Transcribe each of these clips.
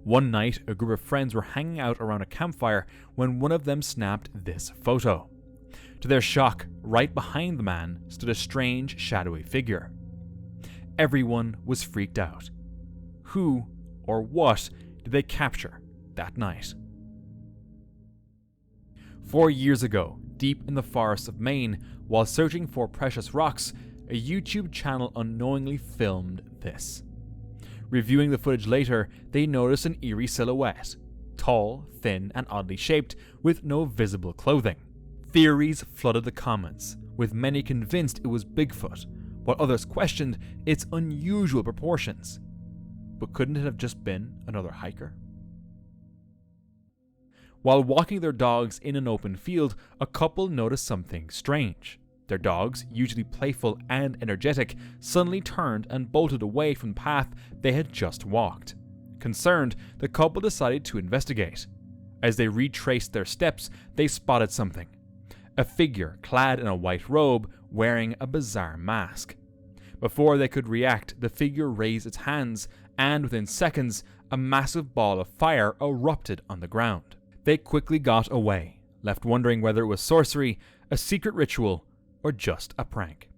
One night, a group of friends were hanging out around a campfire when one of them snapped this photo. To their shock, right behind the man stood a strange, shadowy figure. Everyone was freaked out. Who or what did they capture that night? 4 years ago, deep in the forests of Maine, while searching for precious rocks, a YouTube channel unknowingly filmed this. Reviewing the footage later, they noticed an eerie silhouette, tall, thin, and oddly shaped, with no visible clothing. Theories flooded the comments, with many convinced it was Bigfoot, while others questioned its unusual proportions. But couldn't it have just been another hiker? While walking their dogs in an open field, a couple noticed something strange. Their dogs, usually playful and energetic, suddenly turned and bolted away from the path they had just walked. Concerned, the couple decided to investigate. As they retraced their steps, they spotted something. A figure clad in a white robe, wearing a bizarre mask. Before they could react, the figure raised its hands, and within seconds, a massive ball of fire erupted on the ground. They quickly got away, left wondering whether it was sorcery, a secret ritual, or just a prank.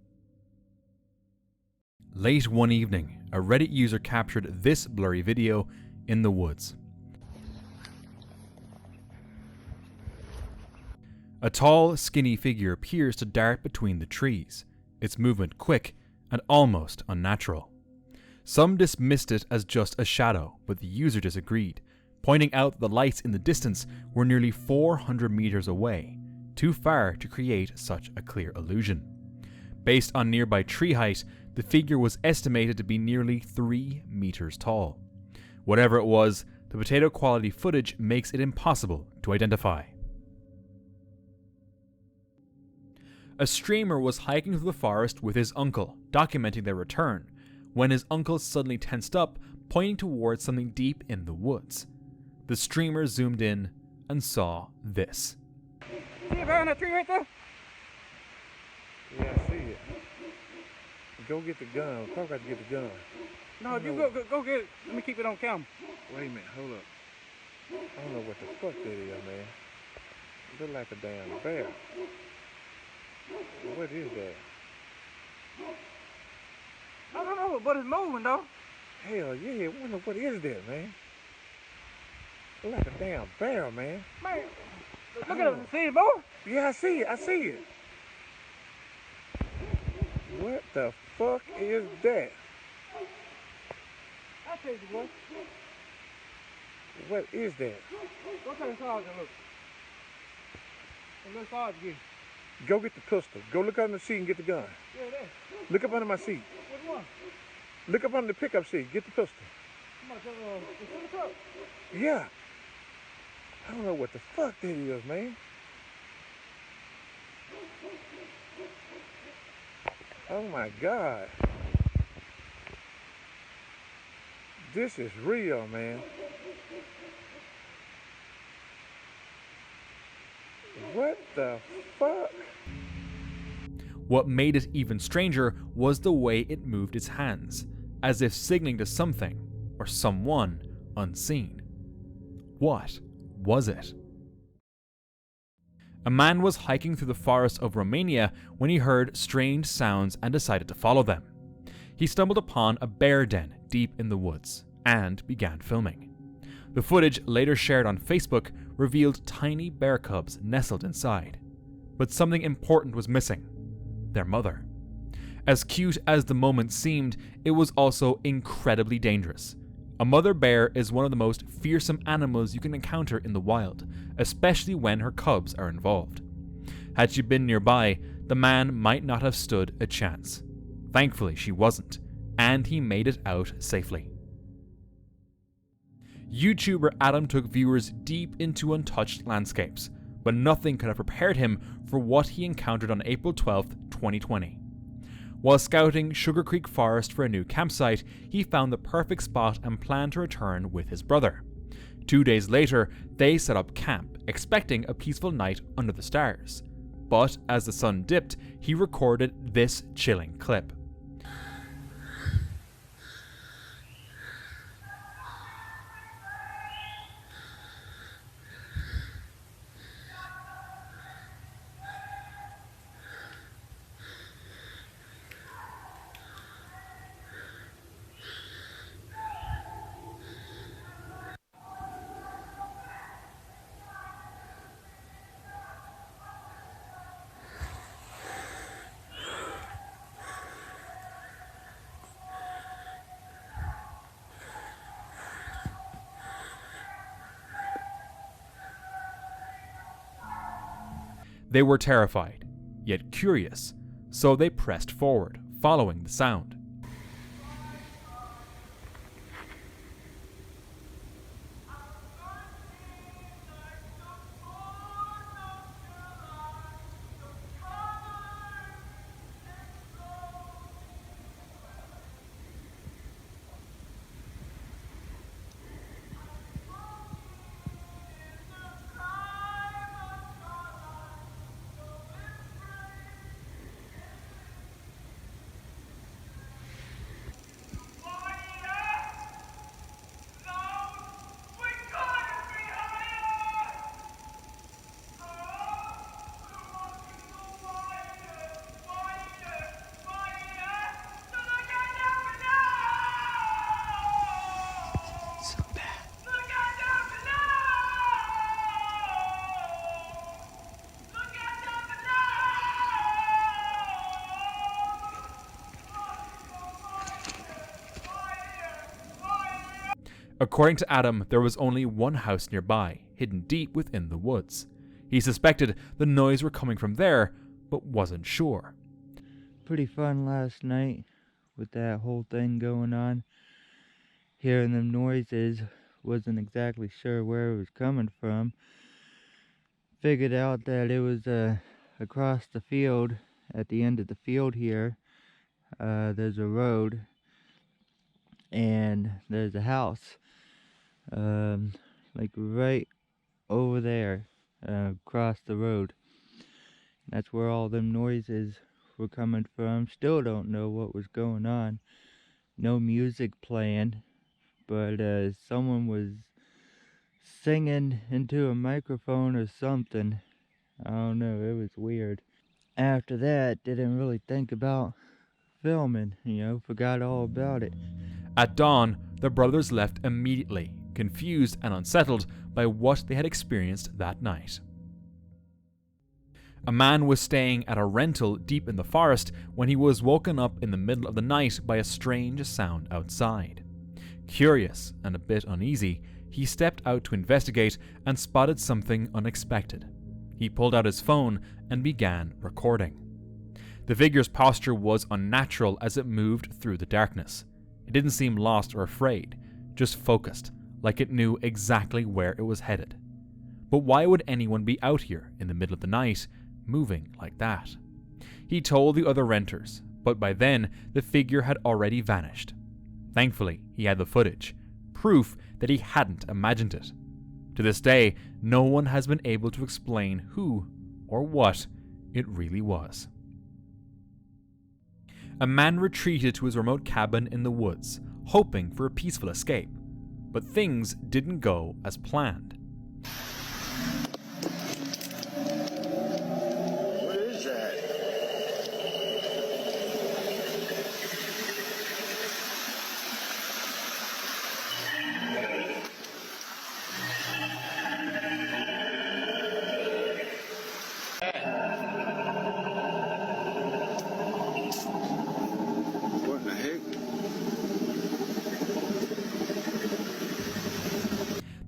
Late one evening, a Reddit user captured this blurry video in the woods. A tall, skinny figure appears to dart between the trees, its movement quick and almost unnatural. Some dismissed it as just a shadow, but the user disagreed, pointing out that the lights in the distance were nearly 400 meters away, too far to create such a clear illusion. Based on nearby tree height, the figure was estimated to be nearly 3 meters tall. Whatever it was, the potato quality footage makes it impossible to identify. A streamer was hiking through the forest with his uncle, documenting their return, when his uncle suddenly tensed up, pointing towards something deep in the woods. The streamer zoomed in and saw this. See it behind that tree right there? Yeah, I see it. Go get the gun. Probably got to get the gun. No, if you go get it. Let me keep it on camera. Wait a minute, hold up. I don't know what the fuck that is, man. It look like a damn bear. What is that? I don't know, but it's moving though. Hell yeah, I wonder what is that, man. It look like a damn bear, man. Man, look at it. See it, boy? Yeah, I see it. I see it. What the fuck is that? I'll tell you what. What is that? Go take the sergeant and look. And let sergeant get it. Go get the pistol. Go look under the seat and get the gun. Yeah, there. Look up under my seat. Which one? Look up under the pickup seat. Get the pistol. Come on, the truck. Yeah. I don't know what the fuck that is, man. Oh my God. This is real, man. What the fuck? What made it even stranger was the way it moved its hands, as if signaling to something or someone unseen. What was it? A man was hiking through the forests of Romania when he heard strange sounds and decided to follow them. He stumbled upon a bear den deep in the woods and began filming. The footage, later shared on Facebook, revealed tiny bear cubs nestled inside. But something important was missing: their mother. As cute as the moment seemed, it was also incredibly dangerous. A mother bear is one of the most fearsome animals you can encounter in the wild, especially when her cubs are involved. Had she been nearby, the man might not have stood a chance. Thankfully, she wasn't, and he made it out safely. YouTuber Adam took viewers deep into untouched landscapes, but nothing could have prepared him for what he encountered on April 12, 2020. While scouting Sugar Creek Forest for a new campsite, he found the perfect spot and planned to return with his brother. 2 days later, they set up camp, expecting a peaceful night under the stars. But as the sun dipped, he recorded this chilling clip. They were terrified, yet curious, so they pressed forward, following the sound. According to Adam, there was only one house nearby, hidden deep within the woods. He suspected the noise were coming from there, but wasn't sure. Pretty fun last night with that whole thing going on. Hearing them noises, wasn't exactly sure where it was coming from. Figured out that it was across the field, at the end of the field here. There's a road and there's a house. Like right over there, across the road. That's where all them noises were coming from. Still don't know what was going on. No music playing, but someone was singing into a microphone or something. I don't know, it was weird. After that, didn't really think about filming, forgot all about it. At dawn, the brothers left immediately, confused and unsettled by what they had experienced that night. A man was staying at a rental deep in the forest when he was woken up in the middle of the night by a strange sound outside. Curious and a bit uneasy, he stepped out to investigate and spotted something unexpected. He pulled out his phone and began recording. The figure's posture was unnatural as it moved through the darkness. It didn't seem lost or afraid, just focused, like it knew exactly where it was headed. But why would anyone be out here in the middle of the night, moving like that? He told the other renters, but by then the figure had already vanished. Thankfully, he had the footage, proof that he hadn't imagined it. To this day, no one has been able to explain who or what it really was. A man retreated to his remote cabin in the woods, hoping for a peaceful escape. But things didn't go as planned. What is that? What the heck?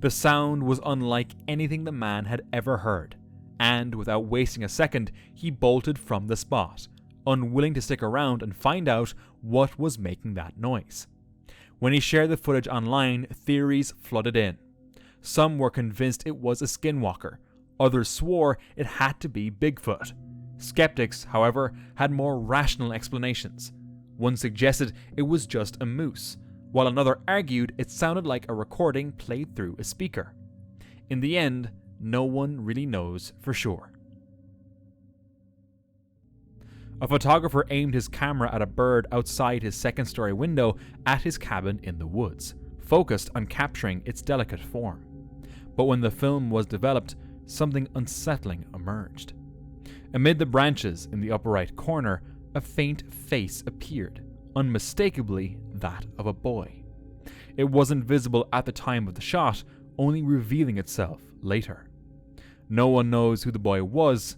The sound was unlike anything the man had ever heard, and without wasting a second, he bolted from the spot, unwilling to stick around and find out what was making that noise. When he shared the footage online, theories flooded in. Some were convinced it was a skinwalker, others swore it had to be Bigfoot. Skeptics, however, had more rational explanations. One suggested it was just a moose, while another argued it sounded like a recording played through a speaker. In the end, no one really knows for sure. A photographer aimed his camera at a bird outside his second-story window at his cabin in the woods, focused on capturing its delicate form. But when the film was developed, something unsettling emerged. Amid the branches in the upper right corner, a faint face appeared, unmistakably that of a boy. It wasn't visible at the time of the shot, only revealing itself later. No one knows who the boy was,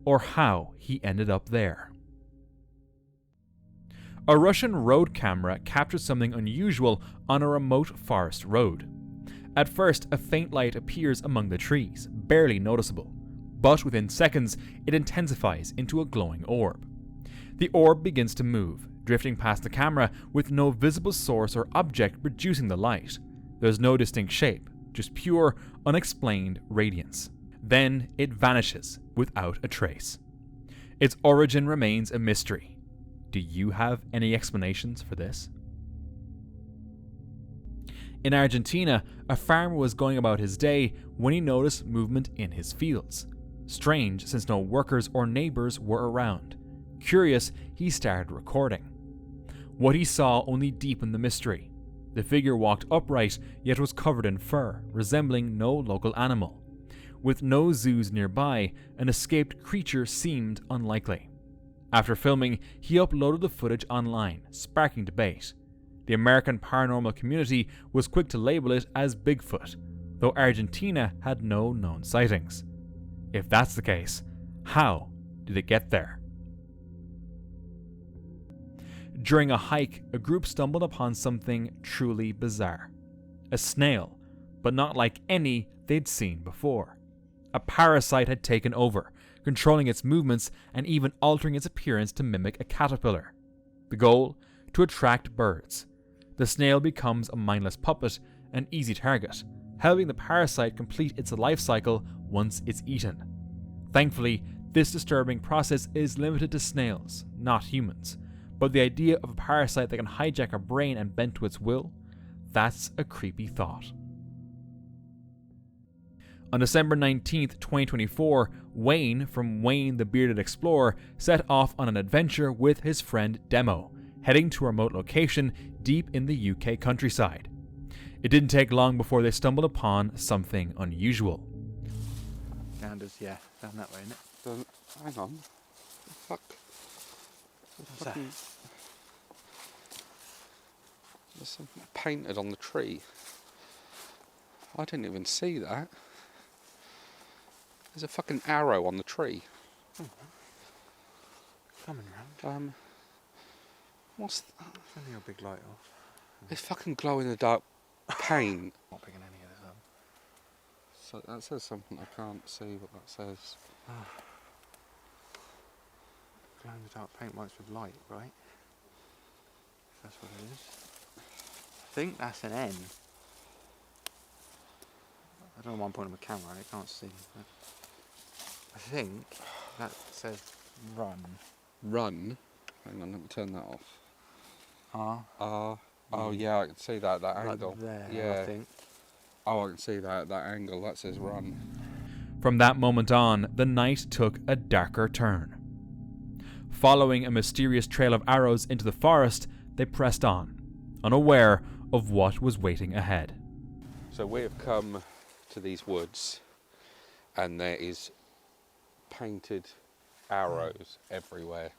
or how he ended up there. A Russian road camera captured something unusual on a remote forest road. At first, a faint light appears among the trees, barely noticeable, but within seconds, it intensifies into a glowing orb. The orb begins to move, drifting past the camera with no visible source or object producing the light. There's no distinct shape, just pure, unexplained radiance. Then it vanishes without a trace. Its origin remains a mystery. Do you have any explanations for this? In Argentina, a farmer was going about his day when he noticed movement in his fields. Strange, since no workers or neighbors were around. Curious, he started recording. What he saw only deepened the mystery. The figure walked upright, yet was covered in fur, resembling no local animal. With no zoos nearby, an escaped creature seemed unlikely. After filming, he uploaded the footage online, sparking debate. The American paranormal community was quick to label it as Bigfoot, though Argentina had no known sightings. If that's the case, how did it get there? During a hike, a group stumbled upon something truly bizarre. A snail, but not like any they'd seen before. A parasite had taken over, controlling its movements and even altering its appearance to mimic a caterpillar. The goal? To attract birds. The snail becomes a mindless puppet, an easy target, helping the parasite complete its life cycle once it's eaten. Thankfully, this disturbing process is limited to snails, not humans. But the idea of a parasite that can hijack a brain and bend to its will? That's a creepy thought. On December 19th, 2024, Wayne from Wayne the Bearded Explorer set off on an adventure with his friend Demo, heading to a remote location deep in the UK countryside. It didn't take long before they stumbled upon something unusual. Ganders, yeah, down that way, isn't it? Hang on. Fuck. What's that? There's something painted on the tree. I didn't even see that. There's a fucking arrow on the tree. Coming round. What's that? Turn your big light off. It's fucking glow in the dark paint. Not picking any of this up. So that says something. I can't see what that says. Glow in the dark paint works with light, right? That's what it is. I think that's an N. I don't know why I'm pointing my camera, I can't see. But I think that says run. Run. Hang on, let me turn that off. R. Oh yeah, I can see that angle. Right there, yeah. I think. Oh, I can see that angle. That says run. From that moment on, the night took a darker turn. Following a mysterious trail of arrows into the forest, they pressed on, unaware of what was waiting ahead. So we have come to these woods, and there is painted arrows everywhere.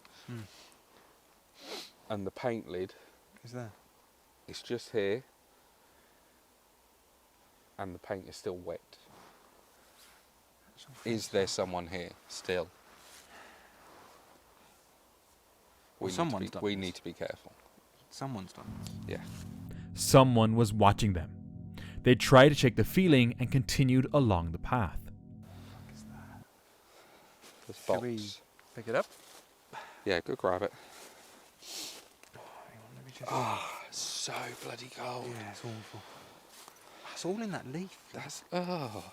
And the paint lid Is there? is just here, and the paint is still wet. Is there someone here still? We need to be careful. Someone's done this. Yeah. Someone was watching them. They tried to shake the feeling and continued along the path. This Should box. we pick it up? Yeah, go grab it. Hang on, let me just... Oh, it's so bloody cold. Yeah, it's awful. It's all in that leaf. That's What?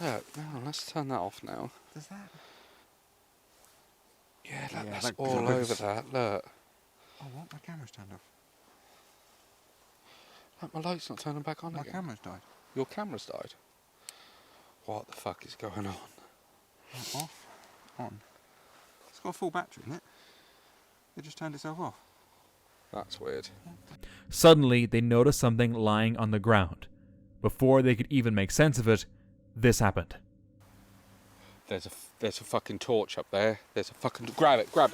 Look, no, let's turn that off now. Does that? Yeah, look, Yeah, that's that all glows. over that. Look. Oh, what? My camera's turned off. Look, my light's not turning back on My again. camera's died. Your camera's died. What the fuck is going on? Off. On. It's got a full battery in it. It just turned itself off. That's weird. Suddenly, they noticed something lying on the ground. Before they could even make sense of it, this happened. There's a fucking torch up there. There's a fucking... Grab it. Go.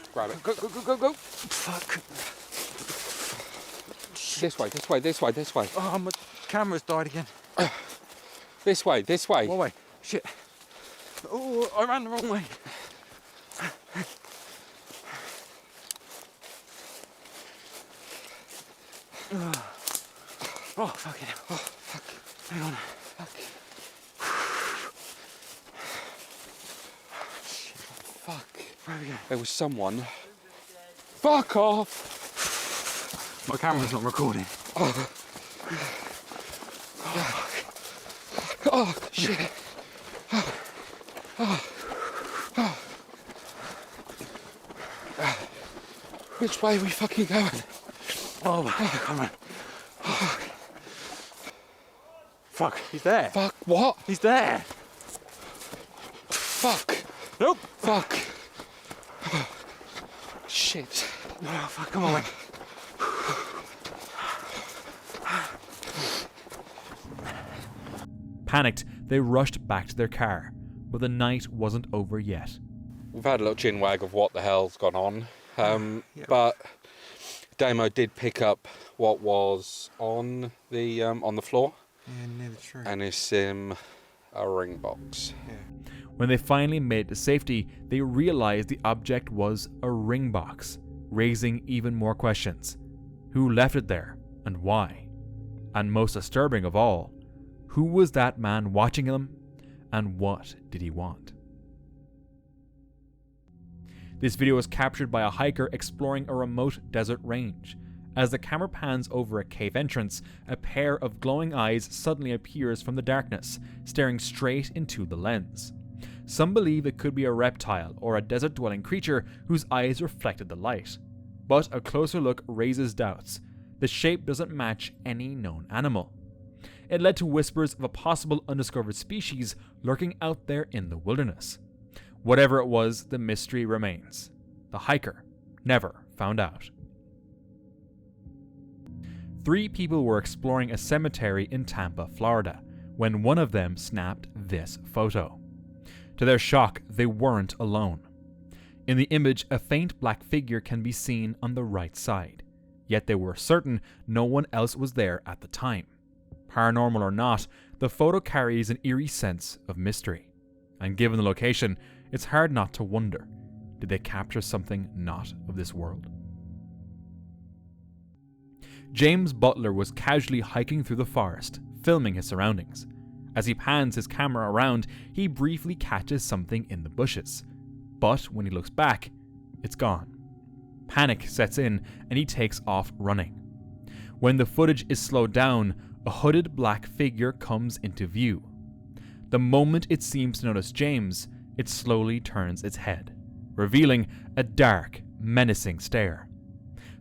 Fuck. This way. Oh, my camera's died again. This way. What way? Shit. Oh, I ran the wrong way. Oh, fucking hell. Oh, fuck. Hang on. Fuck. There was someone. Fuck off! My camera's not recording. Oh, shit. Which way are we fucking going? Oh, come on. Fuck, he's there. Fuck, what? He's there. Fuck. Nope. Fuck. Shit. Oh, fuck, come on, mate. Panicked, they rushed back to their car, but the night wasn't over yet. We've had a little chin wag of what the hell's gone on, but Damo did pick up what was on the floor, Near the tree. and it's a ring box. When they finally made it to safety, they realized the object was a ring box, raising even more questions. Who left it there, and why? And most disturbing of all, who was that man watching them, and what did he want? This video was captured by a hiker exploring a remote desert range. As the camera pans over a cave entrance, a pair of glowing eyes suddenly appears from the darkness, staring straight into the lens. Some believe it could be a reptile or a desert-dwelling creature whose eyes reflected the light. But a closer look raises doubts. The shape doesn't match any known animal. It led to whispers of a possible undiscovered species lurking out there in the wilderness. Whatever it was, the mystery remains. The hiker never found out. 3 people were exploring a cemetery in Tampa, Florida, when one of them snapped this photo. To their shock, they weren't alone. In the image, a faint black figure can be seen on the right side, yet they were certain no one else was there at the time. Paranormal or not, the photo carries an eerie sense of mystery. And given the location, it's hard not to wonder, did they capture something not of this world? James Butler was casually hiking through the forest, filming his surroundings. As he pans his camera around, he briefly catches something in the bushes. But when he looks back, it's gone. Panic sets in and he takes off running. When the footage is slowed down, a hooded black figure comes into view. The moment it seems to notice James, it slowly turns its head, revealing a dark, menacing stare.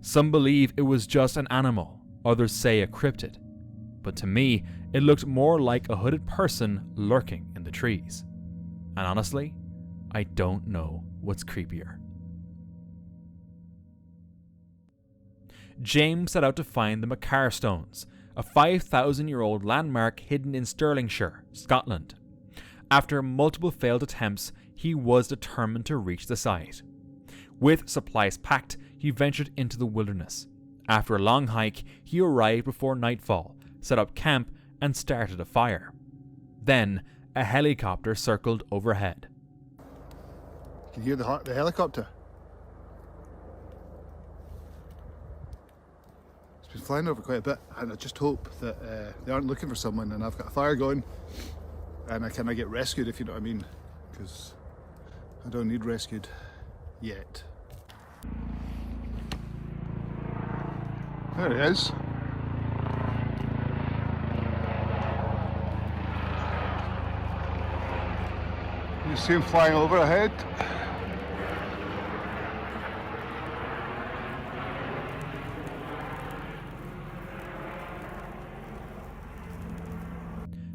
Some believe it was just an animal, others say a cryptid. But to me, it looked more like a hooded person lurking in the trees. And honestly, I don't know what's creepier. James set out to find the Macar Stones, a 5,000-year-old landmark hidden in Stirlingshire, Scotland. After multiple failed attempts, he was determined to reach the site. With supplies packed, he ventured into the wilderness. After a long hike, he arrived before nightfall, set up camp, and started a fire. Then, a helicopter circled overhead. You can hear the helicopter. It's been flying over quite a bit, and I just hope that they aren't looking for someone and I've got a fire going and I kind of get rescued, if you know what I mean, because I don't need rescued yet. There he is. You see him flying over ahead.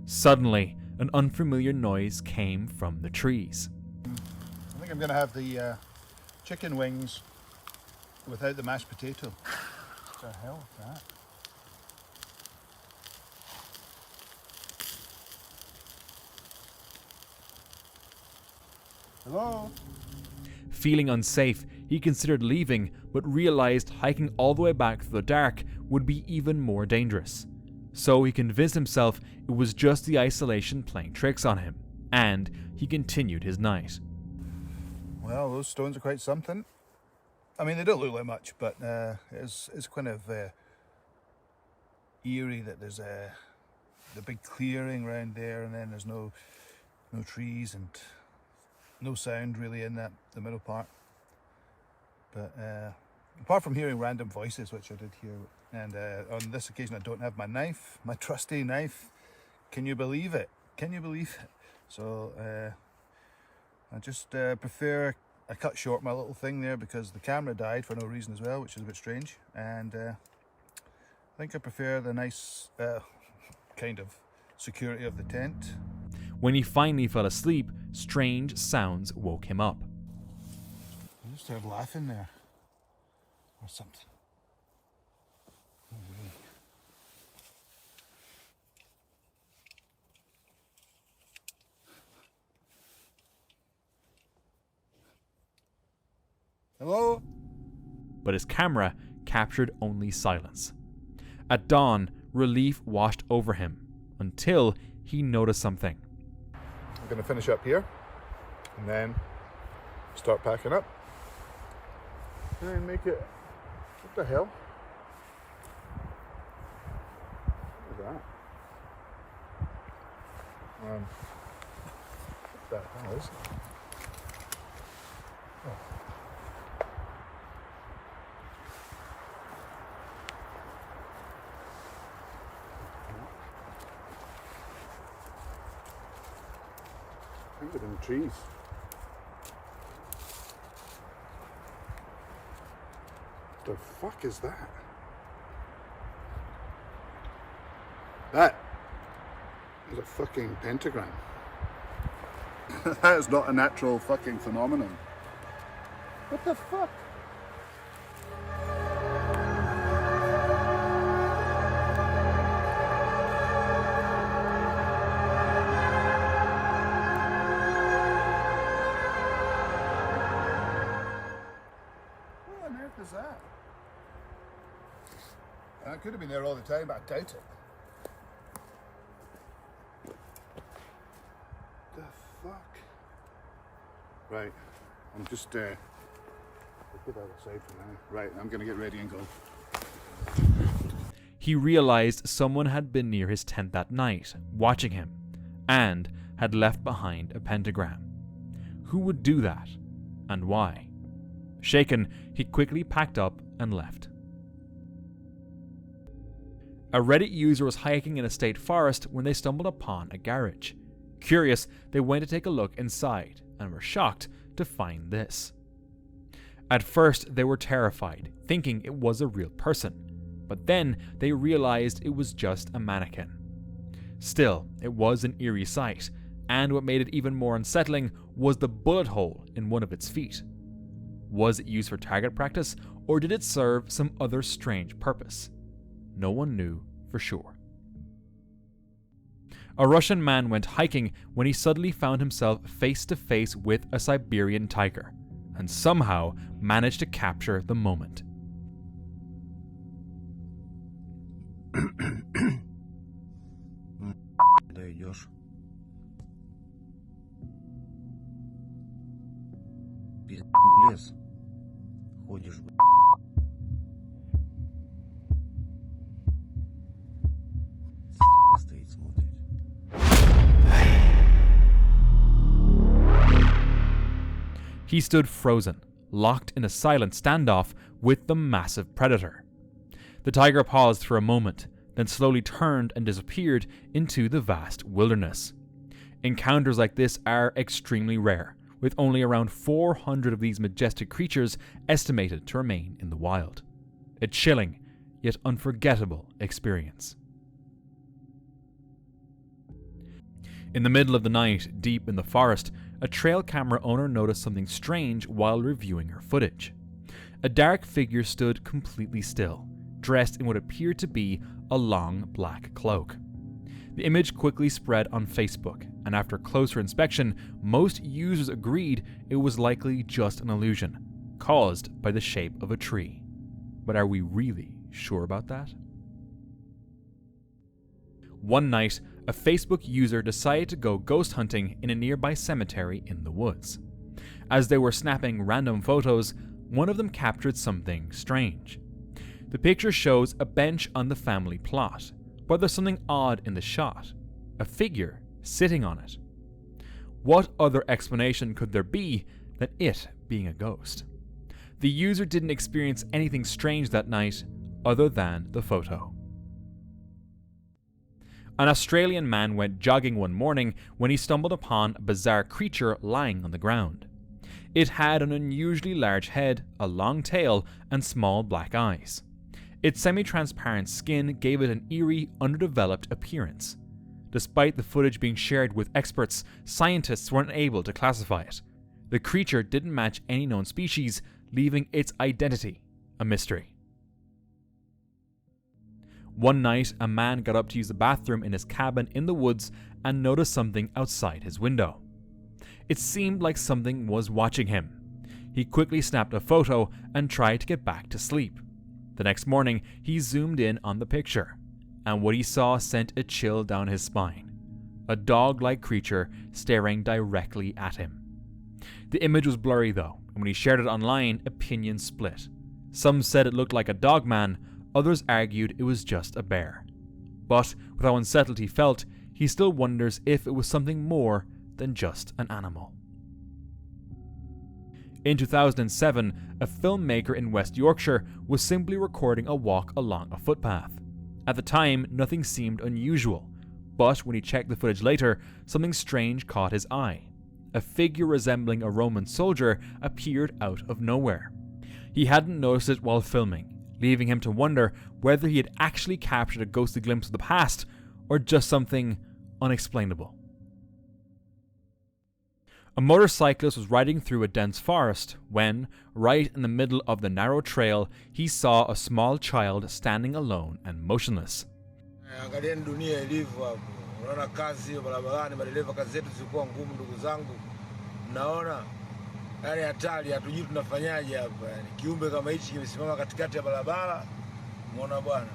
Suddenly, an unfamiliar noise came from the trees. I think I'm going to have the chicken wings without the mashed potato. What the hell is that? Hello? Feeling unsafe, he considered leaving, but realized hiking all the way back through the dark would be even more dangerous. So he convinced himself it was just the isolation playing tricks on him, and he continued his night. Well, those stones are quite something. I mean, they don't look like much, but it's kind of eerie that there's the big clearing around there, and then there's no trees and no sound really in the middle part. But apart from hearing random voices, which I did hear, and on this occasion I don't have my knife, my trusty knife. Can you believe it? Can you believe it? So I just prefer, I cut short my little thing there because the camera died for no reason as well, which is a bit strange. And I think I prefer the nice kind of security of the tent. When he finally fell asleep, strange sounds woke him up. I just started laughing there. Or something. Oh, really? Hello? But his camera captured only silence. At dawn, relief washed over him until he noticed something. I'm going to finish up here and then start packing up and then make it. What the hell? What is that? What the hell is it? Oh. I think they're in the trees. What the fuck is that? That is a fucking pentagram. That is not a natural fucking phenomenon. What the fuck? Is that? I could have been there all the time, but I doubt it. The fuck? Right, I'm just put that aside for now. Right, I'm gonna get ready and go. He realized someone had been near his tent that night, watching him, and had left behind a pentagram. Who would do that, and why? Shaken, he quickly packed up and left. A Reddit user was hiking in a state forest when they stumbled upon a garage. Curious, they went to take a look inside and were shocked to find this. At first, they were terrified, thinking it was a real person, but then they realized it was just a mannequin. Still, it was an eerie sight, and what made it even more unsettling was the bullet hole in one of its feet. Was it used for target practice, or did it serve some other strange purpose? No one knew for sure. A Russian man went hiking when he suddenly found himself face to face with a Siberian tiger, and somehow managed to capture the moment. He stood frozen, locked in a silent standoff with the massive predator. The tiger paused for a moment, then slowly turned and disappeared into the vast wilderness. Encounters like this are extremely rare, with only around 400 of these majestic creatures estimated to remain in the wild. A chilling, yet unforgettable experience. In the middle of the night, deep in the forest, a trail camera owner noticed something strange while reviewing her footage. A dark figure stood completely still, dressed in what appeared to be a long black cloak. The image quickly spread on Facebook, and after closer inspection, most users agreed it was likely just an illusion, caused by the shape of a tree. But are we really sure about that? One night, a Facebook user decided to go ghost hunting in a nearby cemetery in the woods. As they were snapping random photos, one of them captured something strange. The picture shows a bench on the family plot, but there's something odd in the shot, a figure sitting on it. What other explanation could there be than it being a ghost? The user didn't experience anything strange that night other than the photo. An Australian man went jogging one morning when he stumbled upon a bizarre creature lying on the ground. It had an unusually large head, a long tail, and small black eyes. Its semi-transparent skin gave it an eerie, underdeveloped appearance. Despite the footage being shared with experts, scientists weren't able to classify it. The creature didn't match any known species, leaving its identity a mystery. One night, a man got up to use the bathroom in his cabin in the woods and noticed something outside his window. It seemed like something was watching him. He quickly snapped a photo and tried to get back to sleep. The next morning, he zoomed in on the picture, and what he saw sent a chill down his spine. A dog-like creature staring directly at him. The image was blurry though, and when he shared it online, opinions split. Some said it looked like a dog man, others argued it was just a bear. But with how unsettled he felt, he still wonders if it was something more than just an animal. In 2007, a filmmaker in West Yorkshire was simply recording a walk along a footpath. At the time, nothing seemed unusual, but when he checked the footage later, something strange caught his eye. A figure resembling a Roman soldier appeared out of nowhere. He hadn't noticed it while filming, leaving him to wonder whether he had actually captured a ghostly glimpse of the past or just something unexplainable. A motorcyclist was riding through a dense forest when, right in the middle of the narrow trail, he saw a small child standing alone and motionless. Angalieni dunia ilivyo hapo. Unaona kazi barabarani, madereva kazi zetu zilikuwa ngumu ndugu zangu. Mnaona? Yaani hatari, hatujui tunafanyaje hapa. Yaani kiumbe kama hichi kimesimama katikati ya barabara. Umeona bwana?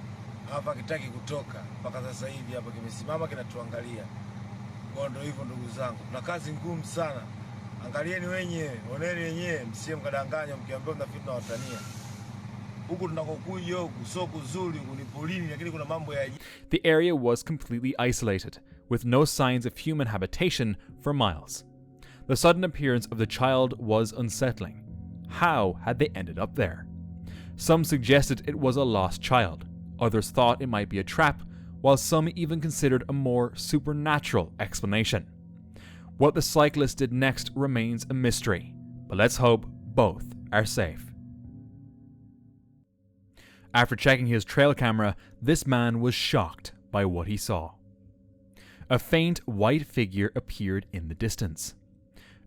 Hapa kitaki kutoka. Mpaka sasa hivi hapa kimesimama kinatuangalia. Kwa ndio hivyo ndugu zangu. Tuna kazi ngumu sana. Angalieni wenyewe, oneni wenyewe, msiye mkadanganya mkiambiwa mnafikiri tunawatania. Huku tunakokuja huku sio kuzuri, ni polini lakini kuna mambo ya. The area was completely isolated, with no signs of human habitation for miles. The sudden appearance of the child was unsettling. How had they ended up there? Some suggested it was a lost child. Others thought it might be a trap, while some even considered a more supernatural explanation. What the cyclist did next remains a mystery, but let's hope both are safe. After checking his trail camera, this man was shocked by what he saw. A faint white figure appeared in the distance.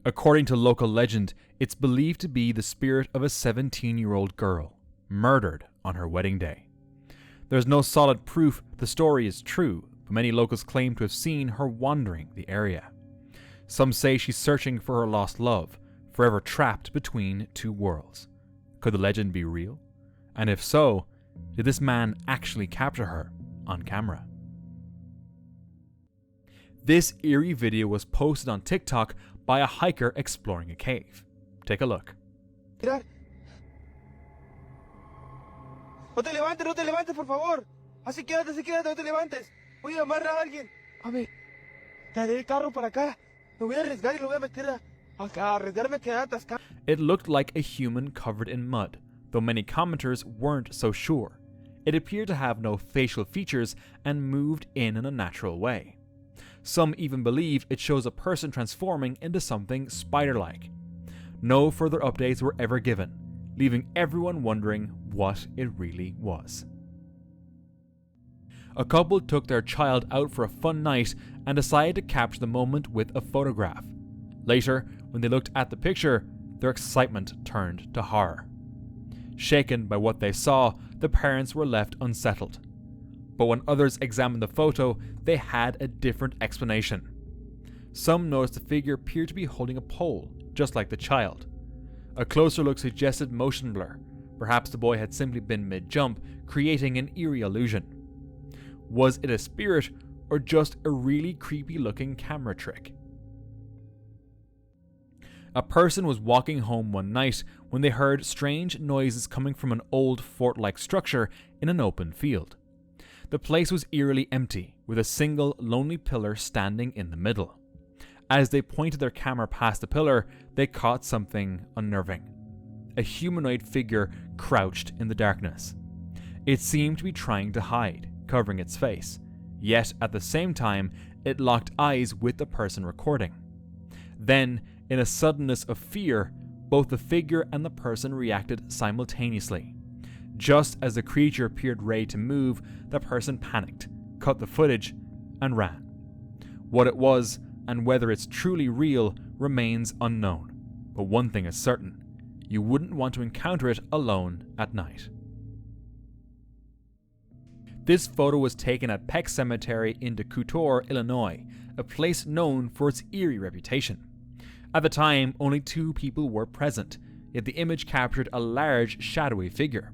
According to local legend, it's believed to be the spirit of a 17-year-old girl, murdered on her wedding day. There's no solid proof the story is true, but many locals claim to have seen her wandering the area. Some say she's searching for her lost love, forever trapped between two worlds. Could the legend be real? And if so, did this man actually capture her on camera? This eerie video was posted on TikTok by a hiker exploring a cave. Take a look. Mirar. No te levantes, por favor. Así quédate, no te levantes. Voy a llamar a alguien. A ver, traeré el carro para acá. Me voy a arriesgar y lo voy a meter acá. Arriesgarme quedar atascado. It looked like a human covered in mud, though many commenters weren't so sure. It appeared to have no facial features and moved in an unnatural way. Some even believe it shows a person transforming into something spider-like. No further updates were ever given, leaving everyone wondering what it really was. A couple took their child out for a fun night and decided to capture the moment with a photograph. Later, when they looked at the picture, their excitement turned to horror. Shaken by what they saw, the parents were left unsettled. But when others examined the photo, they had a different explanation. Some noticed the figure appeared to be holding a pole, just like the child. A closer look suggested motion blur. Perhaps the boy had simply been mid-jump, creating an eerie illusion. Was it a spirit, or just a really creepy-looking camera trick? A person was walking home one night when they heard strange noises coming from an old fort-like structure in an open field. The place was eerily empty, with a single lonely pillar standing in the middle. As they pointed their camera past the pillar, they caught something unnerving. a humanoid figure crouched in the darkness. It seemed to be trying to hide, covering its face, yet at the same time it locked eyes with the person recording. Then, in a suddenness of fear, both the figure and the person reacted simultaneously. Just as the creature appeared ready to move, the person panicked, cut the footage, and ran. What it was, and whether it's truly real, remains unknown. But one thing is certain: you wouldn't want to encounter it alone at night. This photo was taken at Peck Cemetery in Decatur, Illinois, a place known for its eerie reputation. At the time, only 2 people were present, yet the image captured a large, shadowy figure.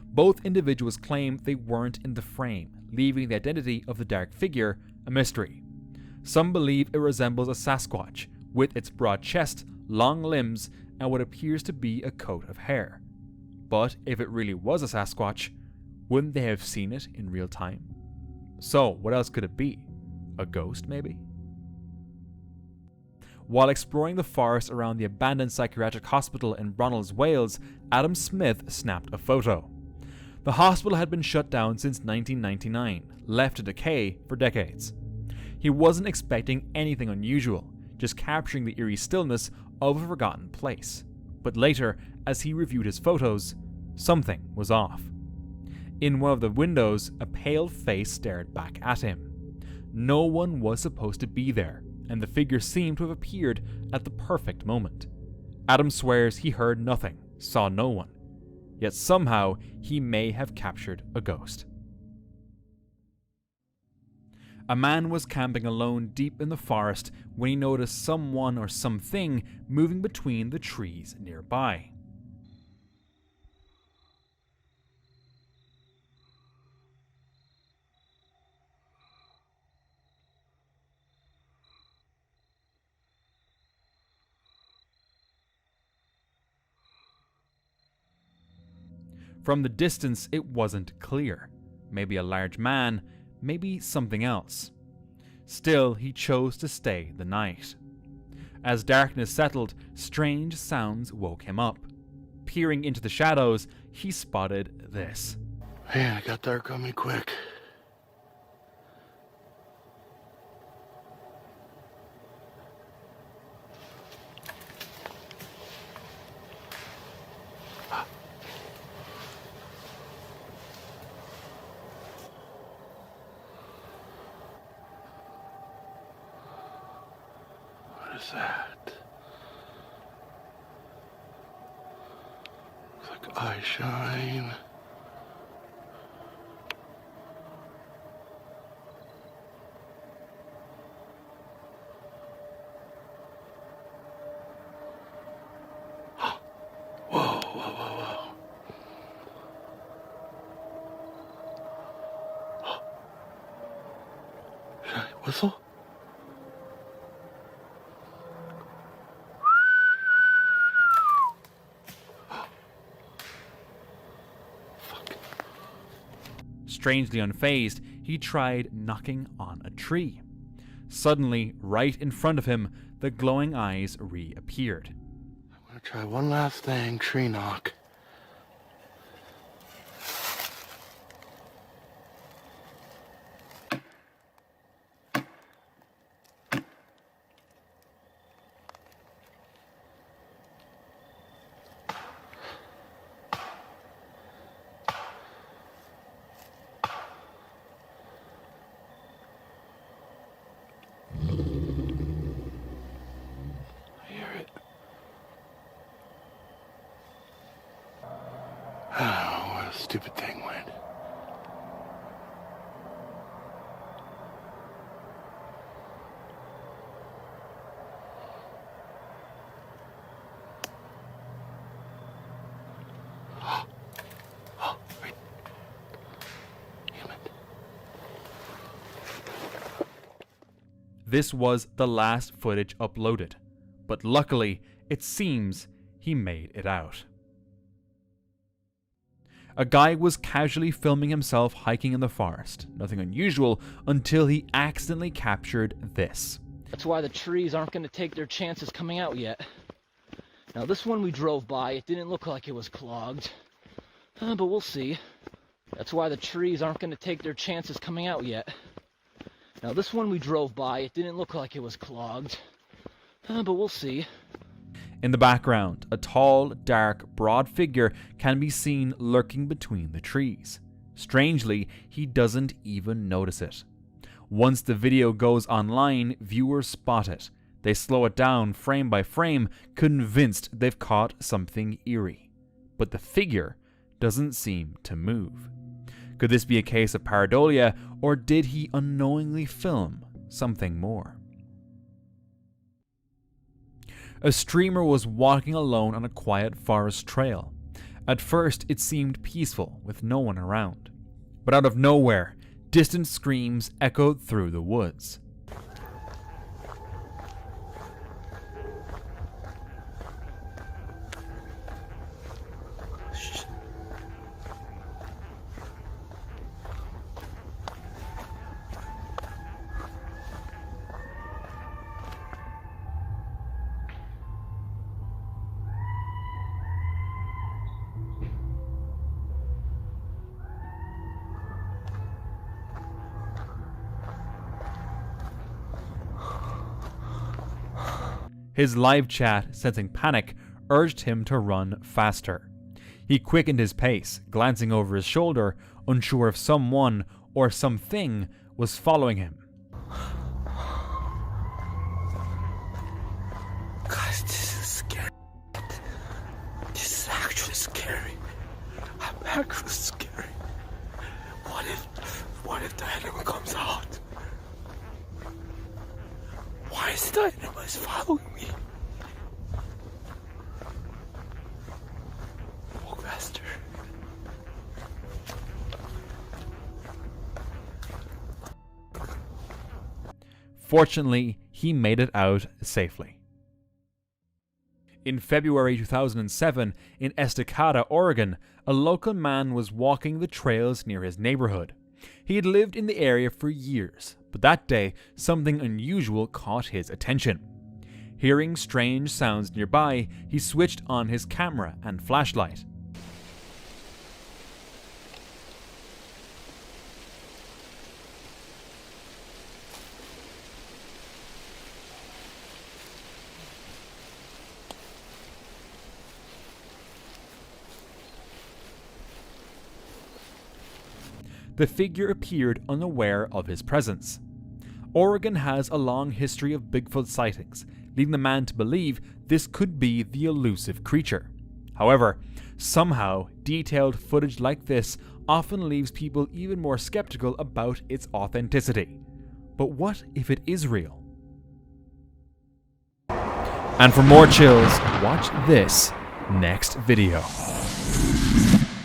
Both individuals claim they weren't in the frame, leaving the identity of the dark figure a mystery. Some believe it resembles a Sasquatch, with its broad chest, long limbs, and what appears to be a coat of hair. But if it really was a Sasquatch, wouldn't they have seen it in real time? So, what else could it be? A ghost, maybe? While exploring the forest around the abandoned psychiatric hospital in Ronalds, Wales, Adam Smith snapped a photo. The hospital had been shut down since 1999, left to decay for decades. He wasn't expecting anything unusual, just capturing the eerie stillness of a forgotten place. But later, as he reviewed his photos, something was off. In one of the windows, a pale face stared back at him. No one was supposed to be there, and the figure seemed to have appeared at the perfect moment. Adam swears he heard nothing, saw no one, yet somehow he may have captured a ghost. A man was camping alone deep in the forest when he noticed someone or something moving between the trees nearby. From the distance, it wasn't clear. Maybe a large man, maybe something else. Still, he chose to stay the night. As darkness settled, strange sounds woke him up. Peering into the shadows, he spotted this. Man, it got dark on me quick. What is that? Looks like eye shine. Whoa, whoa, whoa, whoa. Should I whistle? Strangely unfazed, he tried knocking on a tree. Suddenly, right in front of him, the glowing eyes reappeared. I'm gonna try one last thing, tree knock. Oh, where the stupid thing went. Oh, wait. Damn it. This was the last footage uploaded, but luckily, it seems he made it out. A guy was casually filming himself hiking in the forest, nothing unusual, until he accidentally captured this. That's why the trees aren't going to take their chances coming out yet. Now this one we drove by, it didn't look like it was clogged, but we'll see. That's why the trees aren't going to take their chances coming out yet. Now this one we drove by, it didn't look like it was clogged, but we'll see. In the background, a tall, dark, broad figure can be seen lurking between the trees. Strangely, he doesn't even notice it. Once the video goes online, viewers spot it. They slow it down frame by frame, convinced they've caught something eerie. But the figure doesn't seem to move. Could this be a case of pareidolia, or did he unknowingly film something more? A streamer was walking alone on a quiet forest trail. At first, it seemed peaceful, with no one around. But out of nowhere, distant screams echoed through the woods. His live chat, sensing panic, urged him to run faster. He quickened his pace, glancing over his shoulder, unsure if someone or something was following him. Guys, this is scary. This is actually scary. I'm actually scary. What if the animal comes out? Why is the animal following me? Walk faster. Fortunately, he made it out safely. In February 2007, in Estacada, Oregon, a local man was walking the trails near his neighborhood. He had lived in the area for years, but that day, something unusual caught his attention. Hearing strange sounds nearby, he switched on his camera and flashlight. The figure appeared unaware of his presence. Oregon has a long history of Bigfoot sightings, leading the man to believe this could be the elusive creature. However, somehow, detailed footage like this often leaves people even more skeptical about its authenticity. But what if it is real? And for more chills, watch this next video.